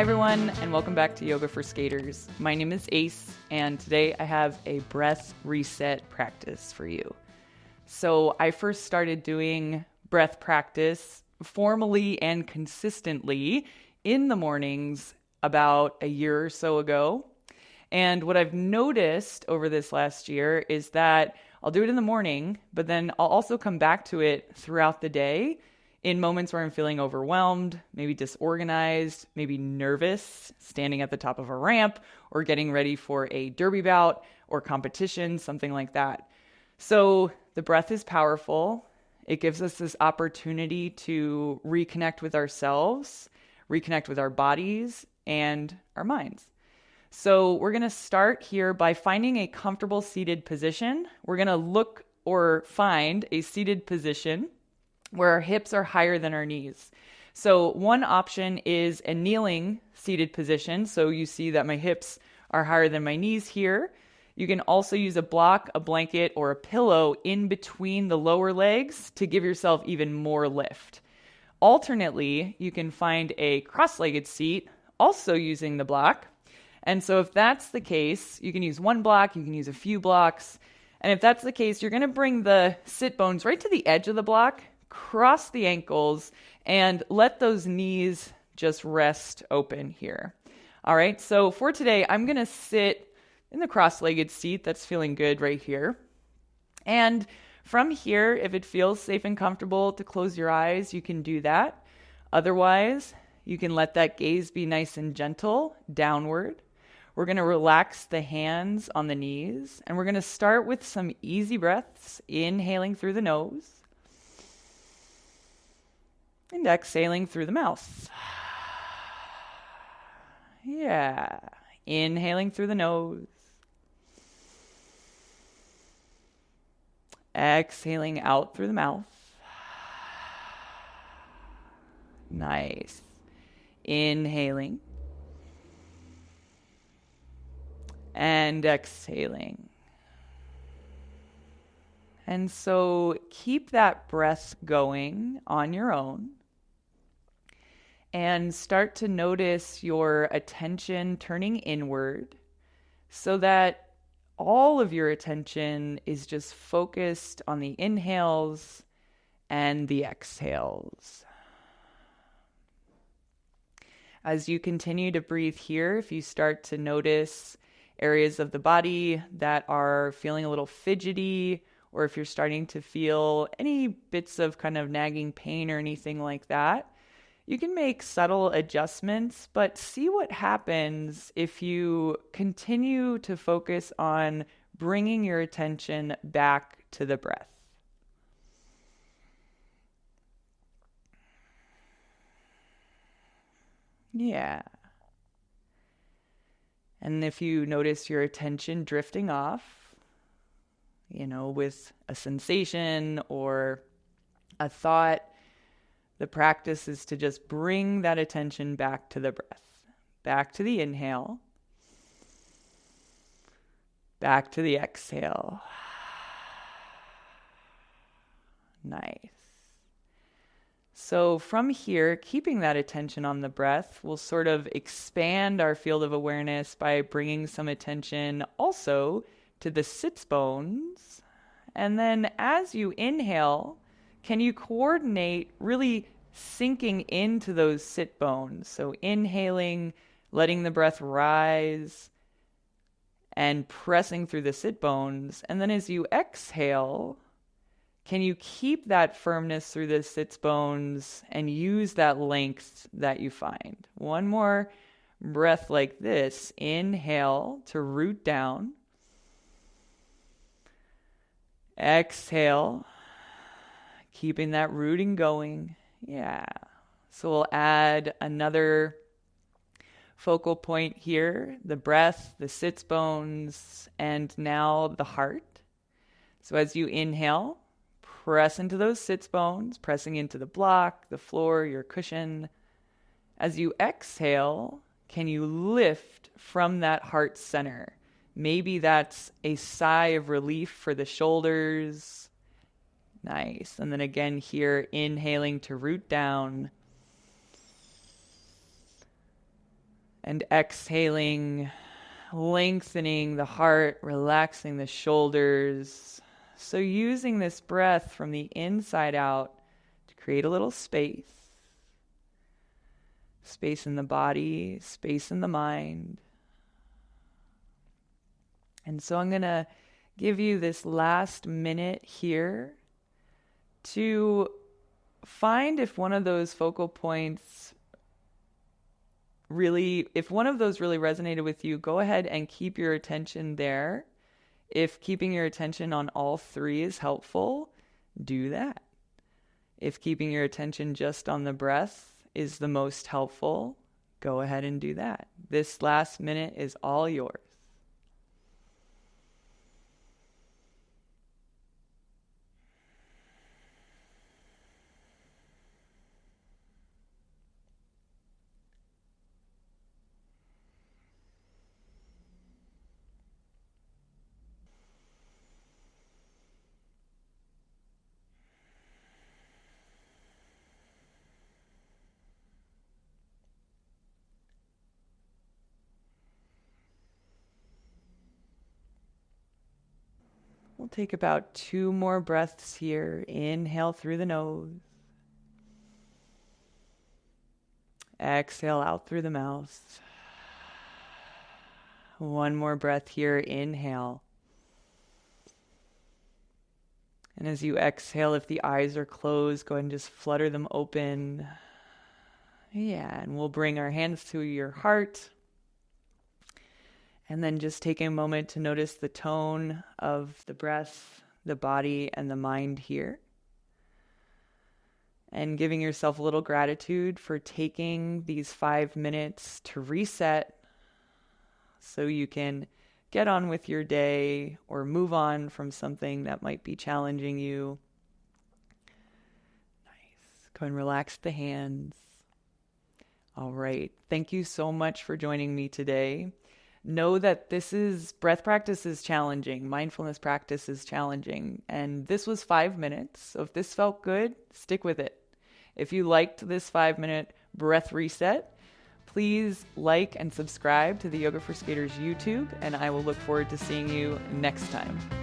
everyone, and welcome back to Yoga for Skaters. My name is Ace, and today I have a breath reset practice for you. So I first started doing breath practice formally and consistently in the mornings about a year or so ago. And what I've noticed over this last year is that I'll do it in the morning, but then I'll also come back to it throughout the day in moments where I'm feeling overwhelmed, maybe disorganized, maybe nervous, standing at the top of a ramp, or getting ready for a derby bout or competition, something like that. So the breath is powerful. It gives us this opportunity to reconnect with ourselves, reconnect with our bodies and our minds. So we're going to start here by finding a comfortable seated position. We're going to look or find a seated position where our hips are higher than our knees. So one option is a kneeling seated position. So you see that my hips are higher than my knees here. You can also use a block, a blanket, or a pillow in between the lower legs to give yourself even more lift. Alternately, you can find a cross-legged seat, also using the block. And so if that's the case, you can use one block, you can use a few blocks. And if that's the case, you're going to bring the sit bones right to the edge of the block, cross the ankles, and let those knees just rest open here. All right, so for today, I'm going to sit in the cross-legged seat that's feeling good right here. And from here, if it feels safe and comfortable to close your eyes, you can do that. Otherwise, you can let that gaze be nice and gentle downward. We're going to relax the hands on the knees, and we're going to start with some easy breaths, inhaling through the nose and exhaling through the mouth. Yeah. Inhaling through the nose. Exhaling out through the mouth. Nice. Inhaling. And exhaling. And so keep that breath going on your own. And start to notice your attention turning inward so that all of your attention is just focused on the inhales and the exhales. As you continue to breathe here, if you start to notice areas of the body that are feeling a little fidgety, or if you're starting to feel any bits of kind of nagging pain or anything like that, you can make subtle adjustments, but see what happens if you continue to focus on bringing your attention back to the breath. Yeah. And if you notice your attention drifting off, with a sensation or a thought, the practice is to just bring that attention back to the breath, back to the inhale, back to the exhale. Nice. So from here, keeping that attention on the breath, we'll sort of expand our field of awareness by bringing some attention also to the sits bones. And then as you inhale, can you coordinate really sinking into those sit bones? So inhaling, letting the breath rise, and pressing through the sit bones. And then as you exhale, can you keep that firmness through the sits bones and use that length that you find? One more breath like this. Inhale to root down. Exhale, keeping that rooting going. Yeah. So we'll add another focal point here, the breath, the sits bones, and now the heart. So as you inhale, press into those sits bones, pressing into the block, the floor, your cushion. As you exhale, can you lift from that heart center? Maybe that's a sigh of relief for the shoulders. Nice. And then again here, inhaling to root down. And exhaling, lengthening the heart, relaxing the shoulders. So using this breath from the inside out to create a little space. Space in the body, space in the mind. And so I'm going to give you this last minute here to find if one of those focal points if one of those really resonated with you, go ahead and keep your attention there. If keeping your attention on all three is helpful, do that. If keeping your attention just on the breath is the most helpful, go ahead and do that. This last minute is all yours. We'll take about 2 more breaths here. Inhale through the nose. Exhale out through the mouth. 1 more breath here. Inhale. And as you exhale, if the eyes are closed, go ahead and just flutter them open. Yeah, and we'll bring our hands to your heart. And then just take a moment to notice the tone of the breath, the body, and the mind here. And giving yourself a little gratitude for taking these 5 minutes to reset so you can get on with your day or move on from something that might be challenging you. Nice. Go and relax the hands. All right. Thank you so much for joining me today. Know that breath practice is challenging. Mindfulness practice is challenging. And this was 5 minutes. So if this felt good, stick with it. If you liked this 5-minute breath reset, please like and subscribe to the Yoga for Skaters YouTube, and I will look forward to seeing you next time.